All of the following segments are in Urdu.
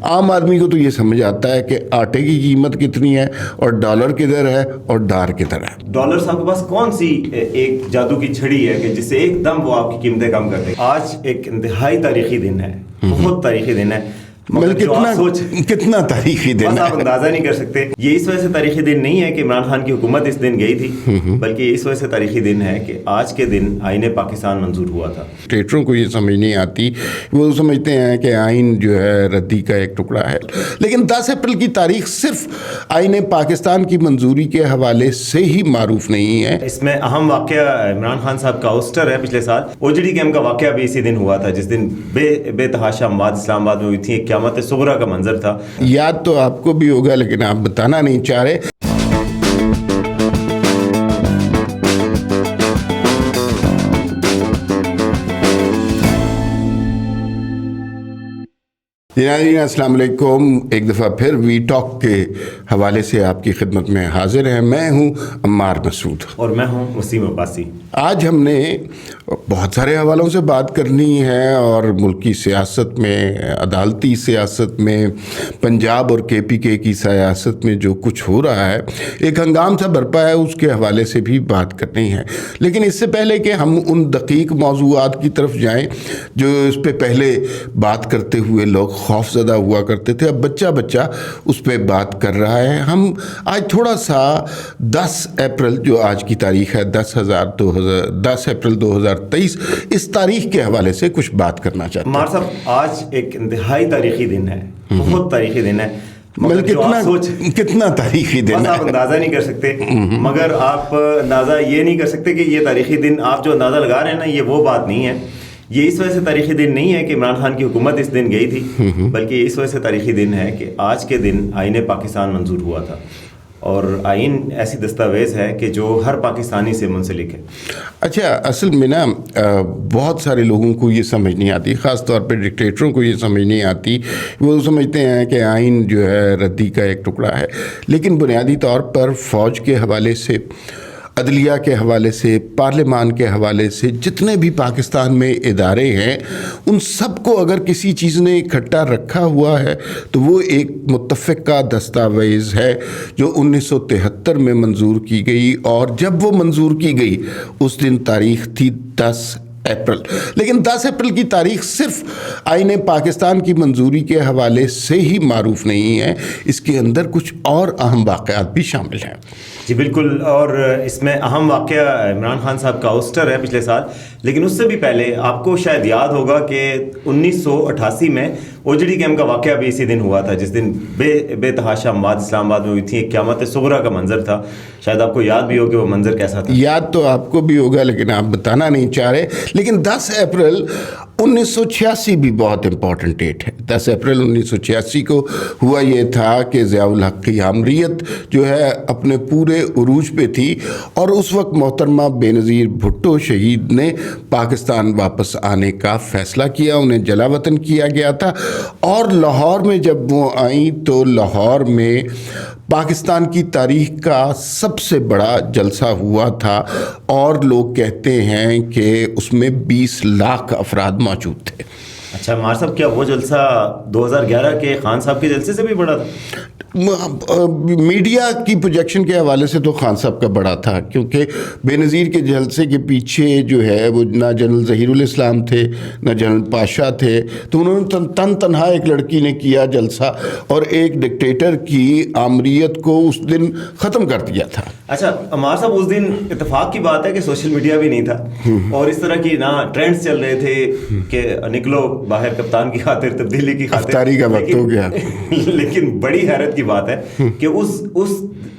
عام آدمی کو تو یہ سمجھ آتا ہے کہ آٹے کی قیمت کتنی ہے اور ڈالر کدھر ہے اور ڈار کدھر ہے. ڈالر صاحب کے پاس کون سی ایک جادو کی چھڑی ہے کہ جس سے ایک دم وہ آپ کی قیمتیں کم کر دے. آج ایک انتہائی تاریخی دن ہے, بہت تاریخی دن ہے. کتنا تاریخی دن ہے, آپ اندازہ نہیں کر سکتے. یہ اس وجہ سے تاریخی دن نہیں ہے کہ عمران خان کی حکومت اس دن گئی تھی, بلکہ یہ اس وجہ سے تاریخی دن ہے کہ آج کے دن آئین پاکستان منظور ہوا تھا. ڈکٹیٹروں کو یہ سمجھ نہیں آتی, وہ سمجھتے ہیں کہ آئین جو ہے ردی کا ایک ٹکڑا ہے. لیکن 10 اپریل کی تاریخ صرف آئین پاکستان کی منظوری کے حوالے سے ہی معروف نہیں ہے. اس میں اہم واقعہ عمران خان صاحب کا اوسٹر ہے پچھلے سال. اوجڑی کیمپ کا واقعہ بھی اسی دن ہوا تھا, جس دن بے تحاشا اموات اسلام آباد میں ہوئی تھی. ایک قیامت صغریٰ کا منظر تھا. یاد تو آپ کو بھی ہوگا لیکن آپ بتانا نہیں چاہ رہے. السلام علیکم. ایک دفعہ پھر وی ٹاک کے حوالے سے آپ کی خدمت میں حاضر ہیں. میں ہوں عمار مسعود اور میں ہوں وسیم عباسی. آج ہم نے بہت سارے حوالوں سے بات کرنی ہے اور ملکی سیاست میں, عدالتی سیاست میں, پنجاب اور کے پی کے کی سیاست میں جو کچھ ہو رہا ہے, ایک ہنگام سا برپا ہے, اس کے حوالے سے بھی بات کرنی ہے. لیکن اس سے پہلے کہ ہم ان دقیق موضوعات کی طرف جائیں جو اس پہ پہلے بات کرتے ہوئے لوگ خوف زدہ ہوا کرتے تھے, اب بچہ بچہ اس پہ بات کر رہا ہے. ہم آج تھوڑا سا 10 اپریل جو آج کی تاریخ ہے 10 اپریل 2023 اس تاریخ کے حوالے سے کچھ بات کرنا چاہتے ہیں. عمار صاحب آج ایک انتہائی تاریخی دن ہے, بہت تاریخی دن ہے. کتنا تاریخی دن ہے آپ اندازہ نہیں کر سکتے. مگر آپ اندازہ یہ نہیں کر سکتے کہ یہ تاریخی دن آپ جو اندازہ لگا رہے ہیں نا, یہ وہ بات نہیں ہے. یہ اس وجہ سے تاریخی دن نہیں ہے کہ عمران خان کی حکومت اس دن گئی تھی, بلکہ یہ اس وجہ سے تاریخی دن ہے کہ آج کے دن آئین پاکستان منظور ہوا تھا. اور آئین ایسی دستاویز ہے کہ جو ہر پاکستانی سے منسلک ہے. اچھا, اصل میں نا بہت سارے لوگوں کو یہ سمجھ نہیں آتی, خاص طور پہ ڈکٹیٹروں کو یہ سمجھ نہیں آتی. وہ سمجھتے ہیں کہ آئین جو ہے ردی کا ایک ٹکڑا ہے. لیکن بنیادی طور پر فوج کے حوالے سے, عدلیہ کے حوالے سے, پارلیمان کے حوالے سے جتنے بھی پاکستان میں ادارے ہیں, ان سب کو اگر کسی چیز نے اکٹھا رکھا ہوا ہے تو وہ ایک متفقہ دستاویز ہے جو 1973 میں منظور کی گئی. اور جب وہ منظور کی گئی اس دن تاریخ تھی 10 اپریل. لیکن 10 اپریل کی تاریخ صرف آئین پاکستان کی منظوری کے حوالے سے ہی معروف نہیں ہے, اس کے اندر کچھ اور اہم واقعات بھی شامل ہیں. جی بالکل, اور اس میں اہم واقعہ عمران خان صاحب کا اوسٹر ہے پچھلے سال. لیکن اس سے بھی پہلے آپ کو شاید یاد ہوگا کہ 1988 میں اوجڑی کیمپ کا واقعہ بھی اسی دن ہوا تھا, جس دن بے تحاشا اموات اسلام آباد میں ہوئی تھی. ایک قیامت صغریٰ کا منظر تھا. شاید آپ کو یاد بھی ہو کہ وہ منظر کیسا تھا. یاد تو آپ کو بھی ہوگا لیکن آپ بتانا نہیں چاہ رہے. لیکن 10 اپریل 1986 بھی بہت امپورٹنٹ ڈیٹ ہے. 10 اپریل 1986 کو ہوا یہ تھا کہ ضیاء الحق کی آمریت جو ہے اپنے پورے عروج پہ تھی, اور اس وقت محترمہ بے نظیر بھٹو شہید نے پاکستان واپس آنے کا فیصلہ کیا. انہیں جلا وطن کیا گیا تھا, اور لاہور میں جب وہ آئیں تو لاہور میں پاکستان کی تاریخ کا سب سے بڑا جلسہ ہوا تھا, اور لوگ کہتے ہیں کہ اس میں 20 لاکھ افراد موجود تھے. اچھا عمار صاحب, کیا وہ جلسہ 2011 کے خان صاحب کے جلسے سے بھی بڑا تھا؟ میڈیا کی پروجیکشن کے حوالے سے تو خان صاحب کا بڑا تھا, کیونکہ بے نظیر کے جلسے کے پیچھے جو ہے وہ نہ جنرل ظہیر الاسلام تھے نہ جنرل پاشا تھے, تو انہوں نے تنہا ایک لڑکی نے کیا جلسہ, اور ایک ڈکٹیٹر کی آمریت کو اس دن ختم کر دیا تھا. اچھا عمار صاحب, اس دن اتفاق کی بات ہے کہ سوشل میڈیا بھی نہیں تھا, اور اس طرح کی نہ ٹرینڈز چل رہے تھے کہ نکلو باہر کپتان کی خاطر, تبدیلی کی خاطر, افطاری کا وقت ہو گیا. لیکن بڑی حیرت کی بات ہے کہ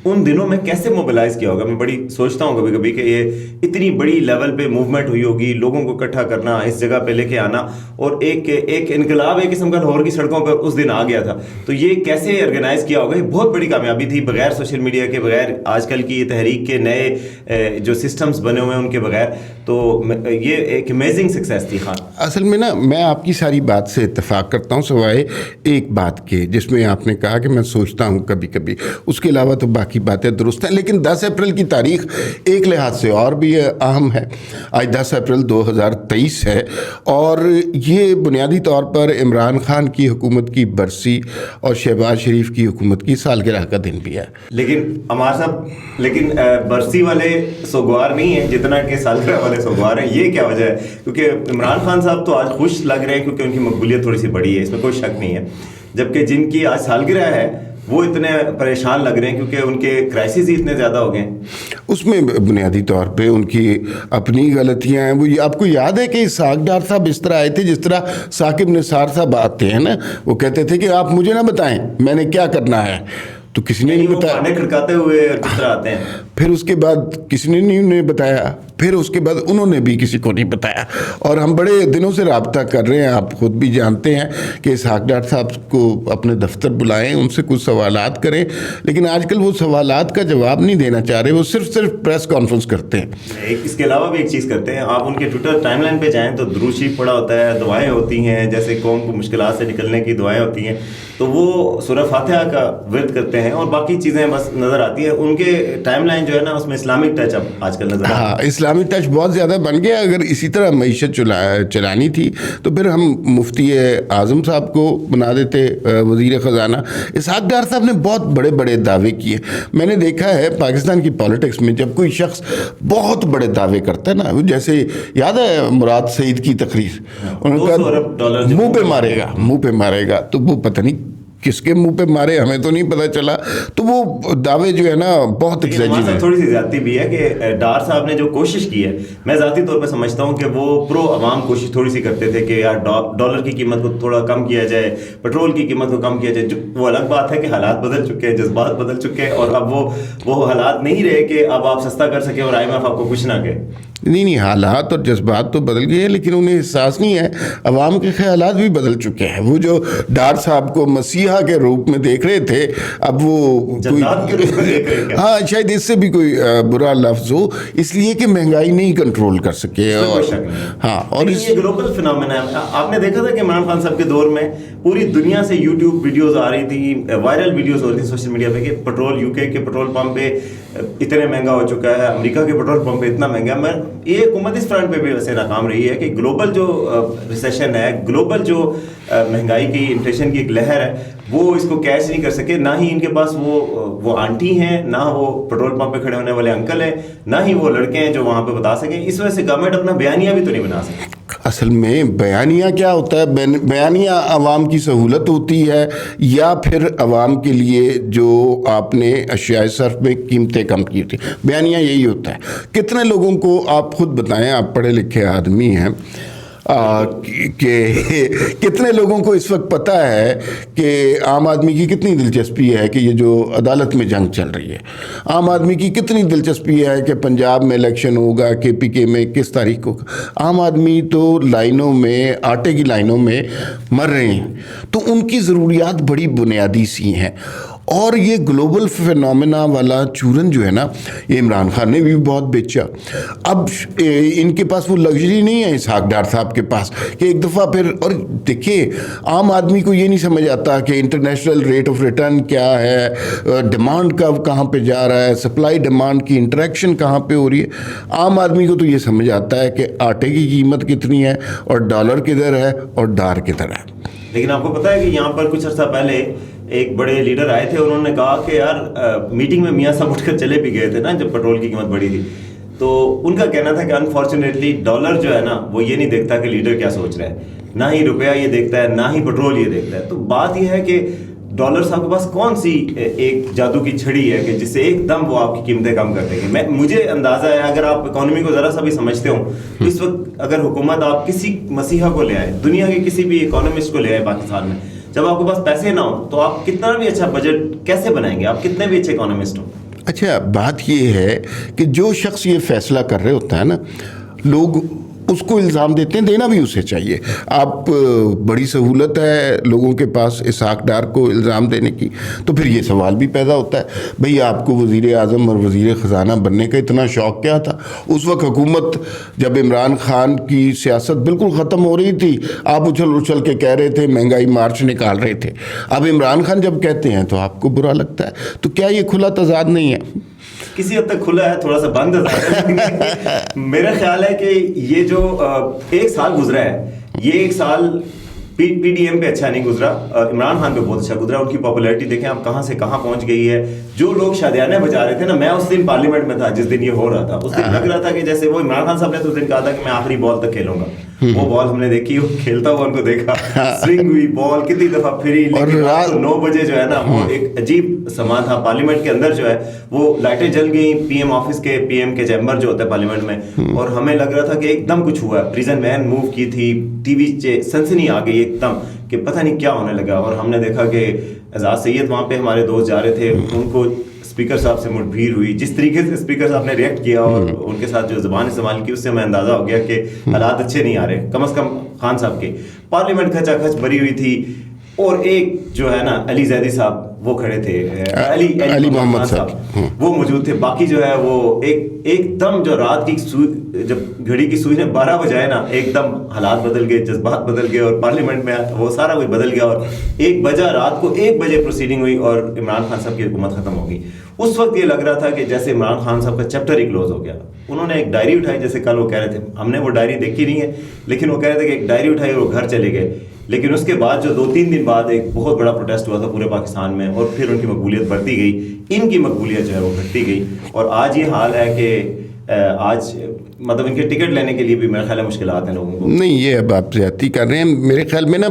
ان دنوں میں کیسے موبلائز کیا ہوگا. میں بڑی سوچتا ہوں کبھی کبھی کہ یہ اتنی بڑی لیول پہ موومنٹ ہوئی ہوگی, لوگوں کو اکٹھا کرنا, اس جگہ پہ لے کے آنا, اور ایک انقلاب ایک قسم کا لاہور کی سڑکوں پر اس دن آ گیا تھا. تو یہ کیسے آرگنائز کیا ہوگا, یہ بہت بڑی کامیابی تھی, بغیر سوشل میڈیا کے, بغیر آج کل کی یہ تحریک کے نئے جو سسٹمز بنے ہوئے ہیں ان کے بغیر. تو یہ ایک امیزنگ سکسیس تھی خان. اصل میں نا میں آپ کی ساری بات سے اتفاق کرتا ہوں, سوائے ایک بات کے جس میں آپ نے کہا کہ میں سوچتا ہوں کبھی کبھی. اس کے علاوہ تو باقی باتیں درست ہیں. لیکن 10 اپریل کی تاریخ ایک لحاظ سے اور بھی اہم ہے. آج 10 اپریل 2023 ہے اور یہ بنیادی طور پر عمران خان کی حکومت کی برسی اور شہباز شریف کی حکومت کی سالگرہ کا دن بھی ہے. لیکن عمار صاحب، لیکن برسی والے سوگوار نہیں ہیں جتنا کہ سالگرہ والے سوگوار ہیں. یہ کیا وجہ ہے؟ کیونکہ عمران خان صاحب تو آج خوش لگ رہے ہیں کیونکہ ان کی مقبولیت تھوڑی سی بڑی ہے، اس میں کوئی شک نہیں ہے. جبکہ جن کی آج سالگرہ ہے وہ اتنے پریشان لگ رہے ہیں کیونکہ ان کے کرائسس ہی اتنے زیادہ ہو گئے ہیں. اس میں بنیادی طور پہ ان کی اپنی غلطیاں ہیں. وہ آپ کو یاد ہے کہ اسحاق ڈار صاحب اس طرح آئے تھے جس طرح ثاقب نثار صاحب آتے ہیں نا، وہ کہتے تھے کہ آپ مجھے نہ بتائیں میں نے کیا کرنا ہے، تو کسی نے نہیں بتایا. کھانے کھڑکاتے ہوئے کس طرح آتے ہیں. پھر اس کے بعد کسی نے نہیں انہیں بتایا، پھر اس کے بعد انہوں نے بھی کسی کو نہیں بتایا. اور ہم بڑے دنوں سے رابطہ کر رہے ہیں، آپ خود بھی جانتے ہیں کہ اسحاق ڈار صاحب کو اپنے دفتر بلائیں، ان سے کچھ سوالات کریں. لیکن آج کل وہ سوالات کا جواب نہیں دینا چاہ رہے، وہ صرف پریس کانفرنس کرتے ہیں. اس کے علاوہ بھی ایک چیز کرتے ہیں، آپ ان کے ٹویٹر ٹائم لائن پہ جائیں تو درود شریف پڑھا ہوتا ہے، دعائیں ہوتی ہیں جیسے قوم کو مشکلات سے نکلنے کی دعائیں ہوتی ہیں، تو وہ سورہ فاتحہ کا ورد کرتے ہیں اور باقی چیزیں بس نظر آتی ہیں. ان کے ٹائم لائن جو ہے نا اس میں اسلامک ٹچ اب آج کل نظر آتا ہے. ہاں، اسلامک ٹچ بہت زیادہ بن گیا. اگر اسی طرح معیشت چلانی تھی تو پھر ہم مفتی اعظم صاحب کو بنا دیتے وزیر خزانہ. اسحاق ڈار صاحب نے بہت بڑے بڑے دعوے کیے. میں نے دیکھا ہے پاکستان کی پالیٹکس میں جب کوئی شخص بہت بڑے دعوے کرتا ہے نا، جیسے یاد ہے مراد سعید کی تقریر، انہوں نے کہا منہ پہ مارے گا، تو وہ پتہ نہیں کس کے منہ پہ مارے، ہمیں تو نہیں پتہ چلا. تو وہ دعوے جو ہے نا بہت ایگزیجریٹ ہیں. تھوڑی سی زیادتی بھی ہے کہ ڈار صاحب نے جو کوشش کی ہے، میں ذاتی طور پہ سمجھتا ہوں کہ وہ پرو عوام کوشش تھوڑی سی کرتے تھے کہ یار ڈالر کی قیمت کو تھوڑا کم کیا جائے، پیٹرول کی قیمت کو کم کیا جائے. وہ الگ بات ہے کہ حالات بدل چکے ہیں، جذبات بدل چکے ہیں، اور اب وہ حالات نہیں رہے کہ اب آپ سستا کر سکیں اور IMF آپ کو کچھ نہ کہے. نہیں، حالات اور جذبات تو بدل گئے ہیں، لیکن انہیں احساس نہیں ہے. عوام کے خیالات بھی بدل چکے ہیں. وہ جو ڈار صاحب کو مسیحا کے روپ میں دیکھ رہے تھے، اب وہ ہاں شاید اس سے بھی کوئی برا لفظ ہو، اس لیے کہ مہنگائی نہیں کنٹرول کر سکے. ہاں، اور یہ گلوبل فنامنا ہے. آپ نے دیکھا تھا کہ عمران خان صاحب کے دور میں پوری دنیا سے یوٹیوب ویڈیوز آ رہی تھی، وائرل ویڈیوز ہو رہی تھی سوشل میڈیا پہ کہ پیٹرول UK کے پیٹرول پمپ پہ اتنے مہنگا ہو چکا ہے، امریکہ کے پیٹرول پمپ پہ اتنا مہنگا ہے. یہ حکومت اس فرنٹ پہ بھی ویسے ناکام رہی ہے کہ گلوبل جو ریسیشن ہے، گلوبل جو مہنگائی کی انفلیشن کی ایک لہر ہے، وہ اس کو کیچ نہیں کر سکے. نہ ہی ان کے پاس وہ آنٹی ہیں، نہ وہ پیٹرول پمپ پہ کھڑے ہونے والے انکل ہیں، نہ ہی وہ لڑکے ہیں جو وہاں پہ بتا سکیں. اس وجہ سے گورنمنٹ اپنا بیانیہ بھی تو نہیں بنا سکتی. اصل میں بیانیہ کیا ہوتا ہے؟ بیانیہ عوام کی سہولت ہوتی ہے یا پھر عوام کے لیے جو آپ نے اشیاء صرف میں قیمتیں کم کی تھی. بیانیہ یہی ہوتا ہے. کتنے لوگوں کو آپ خود بتائیں، آپ پڑھے لکھے آدمی ہیں، کہ کتنے لوگوں کو اس وقت پتہ ہے کہ عام آدمی کی کتنی دلچسپی ہے کہ یہ جو عدالت میں جنگ چل رہی ہے. عام آدمی کی کتنی دلچسپی ہے کہ پنجاب میں الیکشن ہوگا، KPK میں کس تاریخ کو. عام آدمی تو لائنوں میں، آٹے کی لائنوں میں مر رہے ہیں. تو ان کی ضروریات بڑی بنیادی سی ہیں. اور یہ گلوبل فینومینا والا چورن جو ہے نا، یہ عمران خان نے بھی بہت بیچا. اب ان کے پاس وہ لگژری نہیں ہے اسحاق ڈار صاحب کے پاس کہ ایک دفعہ پھر. اور دیکھیے عام آدمی کو یہ نہیں سمجھ آتا کہ انٹرنیشنل ریٹ آف ریٹرن کیا ہے، ڈیمانڈ کا کہاں پہ جا رہا ہے، سپلائی ڈیمانڈ کی انٹریکشن کہاں پہ ہو رہی ہے. عام آدمی کو تو یہ سمجھ آتا ہے کہ آٹے کی قیمت کتنی ہے اور ڈالر کدھر ہے اور ڈار کدھر ہے. لیکن آپ کو پتا ہے کہ یہاں پر کچھ عرصہ پہلے ایک بڑے لیڈر آئے تھے، انہوں نے کہا کہ یار میٹنگ میں میاں صاحب اٹھ کر چلے بھی گئے تھے نا جب پیٹرول کی قیمت بڑھی تھی، تو ان کا کہنا تھا کہ انفارچونیٹلی ڈالر جو ہے نا وہ یہ نہیں دیکھتا کہ لیڈر کیا سوچ رہا ہے، نہ ہی روپیہ یہ دیکھتا ہے، نہ ہی پیٹرول یہ دیکھتا ہے. تو بات یہ ہے کہ ڈالر صاحب کے پاس کون سی ایک جادو کی چھڑی ہے کہ جس سے ایک دم وہ آپ کی قیمتیں کم کر دیں گے. مجھے اندازہ ہے اگر آپ اکانومی کو ذرا سا بھی سمجھتے ہوں تو اس وقت اگر حکومت آپ کسی مسیحا کو لے آئے، دنیا کے کسی بھی اکانومسٹ کو لے آئے پاکستان میں، جب آپ کے پاس پیسے نہ ہوں تو آپ کتنا بھی اچھا بجٹ کیسے بنائیں گے؟ آپ کتنے بھی اچھے اکانومسٹ ہوں. اچھا، بات یہ ہے کہ جو شخص یہ فیصلہ کر رہے ہوتا ہے نا، لوگ اس کو الزام دیتے ہیں, دینا بھی اسے چاہیے. آپ بڑی سہولت ہے لوگوں کے پاس اسحاق ڈار کو الزام دینے کی, تو پھر یہ سوال بھی پیدا ہوتا ہے بھئی آپ کو وزیر اعظم اور وزیر خزانہ بننے کا اتنا شوق کیا تھا؟ اس وقت حکومت جب عمران خان کی سیاست بالکل ختم ہو رہی تھی, آپ اچھل اچھل کے کہہ رہے تھے, مہنگائی مارچ نکال رہے تھے. اب عمران خان جب کہتے ہیں تو آپ کو برا لگتا ہے. تو کیا یہ کھلا تضاد نہیں ہے؟ کسی حد تک کھلا ہے, تھوڑا سا بند ہے. میرا خیال ہے کہ یہ جو 1 سال گزرا ہے, یہ 1 سال پی ڈی ایم پہ اچھا نہیں گزرا, عمران خان پہ بہت اچھا گزرا. ان کی پاپولیرٹی دیکھیں آپ کہاں سے کہاں پہنچ گئی ہے. جو لوگ شادیانے بجا رہے تھے نا, میں اس دن پارلیمنٹ میں تھا جس دن یہ ہو رہا تھا, اس دن لگ رہا تھا کہ جیسے وہ عمران خان صاحب نے تو اس دن کہا تھا کہ میں آخری بال تک کھیلوں گا. وہ بال ہم نے دیکھی, وہ کھیلتا ہوا ان کو دیکھا, سوئنگ ہوئی بال کتنی دفعہ پھری, لیکن رات 9 بجے جو ہے نا وہ ایک عجیب سما تھا. پارلیمنٹ کے اندر جو ہے وہ لائٹیں جل گئیں, پی ایم آفس کے, پی ایم کے چیمبر جو ہوتا ہے پارلیمنٹ میں, اور ہمیں لگ رہا تھا کہ ایک دم کچھ ہوا ہے. پریزن وین موو کی تھی, ٹی وی سنسنی آ گئی ایک دم کہ پتہ نہیں کیا ہونے لگا. اور ہم نے دیکھا کہ اعزاز سید وہاں پہ ہمارے دوست جا رہے تھے, ان کو اسپیکر صاحب سے مٹ بھیڑ ہوئی. جس طریقے سے اسپیکر صاحب نے ریئیکٹ کیا اور ان کے ساتھ جو زبان استعمال کی, اس سے ہمیں اندازہ ہو گیا کہ حالات اچھے نہیں آ رہے, کم از کم خان صاحب کے. پارلیمنٹ کھچا کھچ بھری ہوئی تھی, اور ایک جو ہے نا علی زیدی صاحب وہ کھڑے تھے, علی محمد صاحب وہ موجود تھے. باقی جو ہے وہ ایک دم جو رات کی سوئی, جب گھڑی کی سوئی نے 12 بجائے نا, ایک دم حالات بدل گئے, جذبات بدل گئے, اور پارلیمنٹ میں وہ سارا کچھ بدل گیا. اور 1 بجا رات کو 1 بجے پروسیڈنگ ہوئی اور عمران خان صاحب کی حکومت ختم ہو گئی. اس وقت یہ لگ رہا تھا کہ جیسے عمران خان صاحب کا چیپٹر ہی کلوز ہو گیا. انہوں نے ایک ڈائری اٹھائی, جیسے کل وہ کہہ رہے تھے, ہم نے وہ ڈائری دیکھی نہیں ہے, لیکن وہ کہہ رہے تھے کہ ایک ڈائری اٹھائی اور وہ گھر چلے گئے. لیکن اس کے بعد جو 2-3 دن بعد ایک بہت بڑا پروٹیسٹ ہوا تھا پورے پاکستان میں, اور پھر ان کی مقبولیت بڑھتی گئی, ان کی مقبولیت جو ہے وہ گھٹتی گئی. اور آج یہ حال ہے کہ آج مطلب ان کے ٹکٹ لینے کے لیے بھی میرے خیال ہے مشکلات ہیں لوگوں کو. نہیں, یہ اب آپ زیادتی کر رہے ہیں میرے خیال میں نا.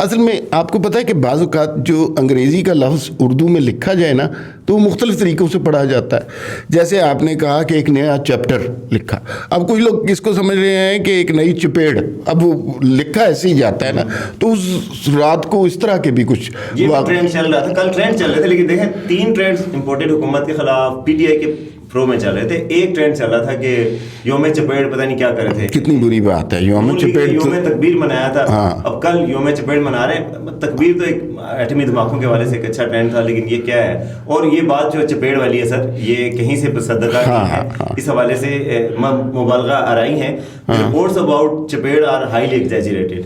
اصل میں آپ کو پتہ ہے کہ بعض اوقات جو انگریزی کا لفظ اردو میں لکھا جائے نا, تو وہ مختلف طریقوں سے پڑھا جاتا ہے. جیسے آپ نے کہا کہ ایک نیا چیپٹر لکھا, اب کچھ لوگ اس کو سمجھ رہے ہیں کہ ایک نئی چپیڑ, اب وہ لکھا ایسے ہی جاتا ہے نا, تو اس رات کو اس طرح کے بھی کچھ یہ ٹرینڈ چل رہا تھا. کل ٹرینڈ چل رہے تھے, لیکن دیکھیں 3 ٹرینڈ امپورٹڈ حکومت کے خلاف پی ٹی آئی کے پرو میں چل رہے تھے. ایک ٹرینڈ چل رہا تھا کہ یوم چپیڑ پتہ نہیں کیا کر رہے تھے. کتنی بری بات ہے, یوم چپیڑ, یوم تکبیر منایا تھا. اب کل یوم چپیڑ منا رہے ہیں. تکبیر تو ایک ایٹمی دھماکوں کے حوالے سے ایک اچھا ٹرینڈ تھا, لیکن یہ کیا ہے. اور یہ بات جو چپیڑ والی ہے سر, یہ کہیں سے صدقہ کی ہے, اس حوالے سے مبالغہ آرائی ہیں. رپورٹس اباؤٹ چپیڑ آر ہائیلی ایگزیجریٹڈ.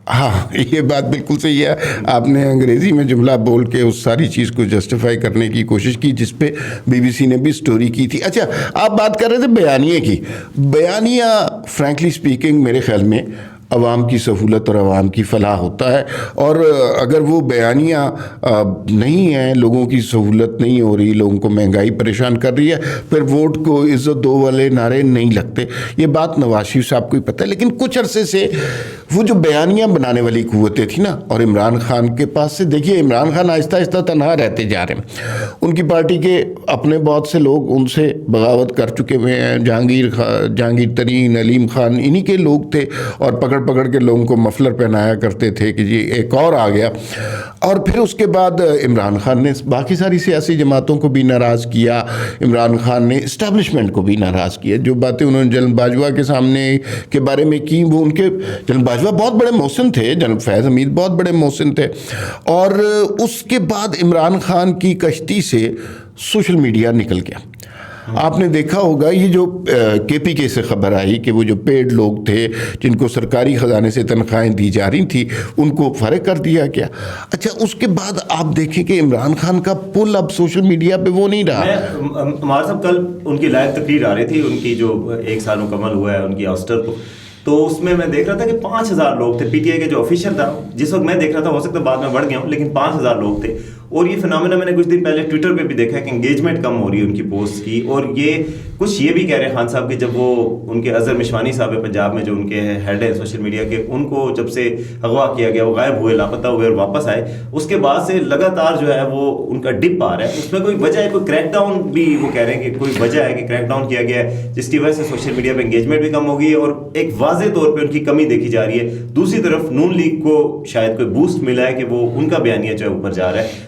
ہاں, یہ بات بالکل صحیح ہے. آپ نے انگریزی میں جملہ بول کے اس ساری چیز کو جسٹیفائی کرنے کی کوشش کی جس پہ بی بی سی نے بھی سٹوری کی تھی. اچھا, آپ بات کر رہے تھے بیانیے کی. بیانیہ فرینکلی سپیکنگ میرے خیال میں عوام کی سہولت اور عوام کی فلاح ہوتا ہے. اور اگر وہ بیانیہ نہیں ہیں, لوگوں کی سہولت نہیں ہو رہی, لوگوں کو مہنگائی پریشان کر رہی ہے, پھر ووٹ کو عزت دو والے نعرے نہیں لگتے. یہ بات نواز شریف صاحب کو ہی پتہ ہے. لیکن کچھ عرصے سے وہ جو بیانیہ بنانے والی قوتیں تھیں نا, اور عمران خان کے پاس سے دیکھیے, عمران خان آہستہ آہستہ تنہا رہتے جا رہے ہیں. ان کی پارٹی کے اپنے بہت سے لوگ ان سے بغاوت کر چکے ہوئے ہیں. جہانگیر ترین, علیم خان, انہی کے لوگ تھے, اور پکڑ کے لوگوں کو مفلر پہنایا کرتے تھے کہ جی ایک اور آ گیا. اور پھر اس کے بعد عمران خان نے باقی ساری سیاسی جماعتوں کو بھی ناراض کیا, عمران خان نے اسٹیبلشمنٹ کو بھی ناراض کیا. جو باتیں انہوں نے جنرل باجوہ کے سامنے کے بارے میں کی, وہ ان کے جنرل باجوہ بہت بڑے محسن تھے, جنرل فیض حمید بہت بڑے محسن تھے. اور اس کے بعد عمران خان کی کشتی سے سوشل میڈیا نکل گیا. آپ نے دیکھا ہوگا یہ جو کے پی کے سے خبر آئی کہ وہ جو پیڈ لوگ تھے جن کو سرکاری خزانے سے تنخواہیں دی جا رہی تھی, ان کو فارغ کر دیا گیا. اچھا, اس کے بعد آپ دیکھیں کہ عمران خان کا پل اب سوشل میڈیا پہ وہ نہیں رہا. ہمارے صاحب کل ان کی لائیو تقریر آ رہی تھی, ان کی جو 1 سال مکمل ہوا ہے ان کی آسٹر کو, تو اس میں دیکھ رہا تھا کہ 5000 لوگ تھے. پی ٹی آئی کے جو آفیشیل تھا, جس وقت میں دیکھ رہا تھا, ہو سکتا ہے بعد میں بڑھ گیا ہوں, لیکن 5000 لوگ تھے. اور یہ فنامنا میں نے کچھ دن پہلے ٹویٹر پہ بھی دیکھا کہ انگیجمنٹ کم ہو رہی ہے ان کی پوسٹ کی. اور یہ کچھ یہ بھی کہہ رہے ہیں خان صاحب کہ جب وہ ان کے اظہر مشوانی صاحب ہے پنجاب میں, جو ان کے ہیڈ ہیں سوشل میڈیا کے, ان کو جب سے اغوا کیا گیا, وہ غائب ہوئے, لاپتہ ہوئے اور واپس آئے, اس کے بعد سے لگاتار جو ہے وہ ان کا ڈپ آ رہا ہے. اس میں کوئی وجہ ہے, کوئی کریک ڈاؤن بھی وہ کہہ رہے ہیں کہ کوئی وجہ ہے کہ کریک ڈاؤن کیا گیا ہے, جس کی وجہ سے سوشل میڈیا پہ انگیجمنٹ بھی کم ہو گئی ہے, اور ایک واضح طور پہ ان کی کمی دیکھی جا رہی ہے. دوسری طرف نون لیگ کو شاید کوئی بوسٹ ملا ہے کہ وہ ان کا بیانیہ جو ہے اوپر جا رہا ہے.